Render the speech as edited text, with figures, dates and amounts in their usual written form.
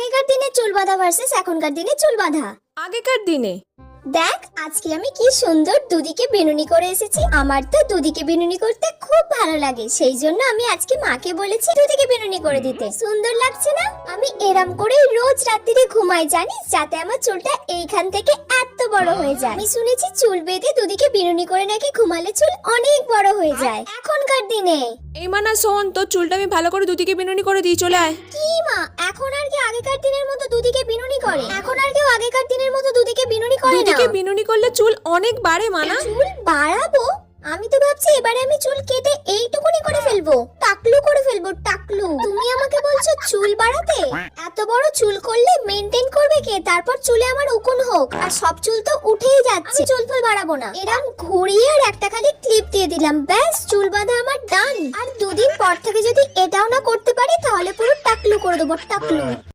আগেকার দিনে চুল বাঁধা ভার্সেস এখনকার দিনে চুল বাঁধা। আগেকার দিনে দেখ আজকে আমি কি সুন্দর দুদিকে বিনুনি করে এসেছি। আমার তো দুদিকে বিনুনি করতে খুব ভালো লাগে, সেই জন্য আমি আজকে মাকে বলেছি দুদিকে বিনুনি করে দিতে। সুন্দর লাগছে না? আমি এরম করে রোজ রাত্রিরে ঘুমাই জানিস, যাতে আমার চুলটা এইখান থেকে এত বড় হয়ে যায়। আমি শুনেছি চুল বেঁধে দুদিকে বিনুনি করে নাকি ঘুমালে চুল অনেক বড় হয়ে যায় এখনকার দিনে। এই মানা শোন, তোর চুলটা আমি ভালো করে দুদিকে বিনুনি করে দিই, চলে আয়। কি মা, এখন আর কি আগেকার দিনের মতো দুদিকে বিনুনি করে? এখন আর কেউ আগেকার দিনের মতো দুদিকে বিনুনি করে না। দুদিকে বিনুনি করলে চুল অনেক বাড়ে মানা। চুল বাড়াবো? আমি তো ভাবছি এবারে আমি চুল কেটে এইটুকুনি করে ফেলবো, টাকলু করে ফেলবো, টাকলু। তুমি আমাকে বলছো চুল বাড়াতে? এত বড় চুল করলে মেনটেন করবে কে? তারপর চুলে আমার উকুন হোক, আর সব চুল তো উঠেই যাচ্ছে। চুল ফুল বাড়াবো না, এরকম ঘুরিয়ে আর একটা খালি ক্লিপ দিয়ে দিলাম, ব্যাস চুল বাঁধা আমার ডান। আর দুদিন পর থেকে যদি এটাও না করতে পারি তাহলে পুরো টাকলু করে দেবো, টাকলু।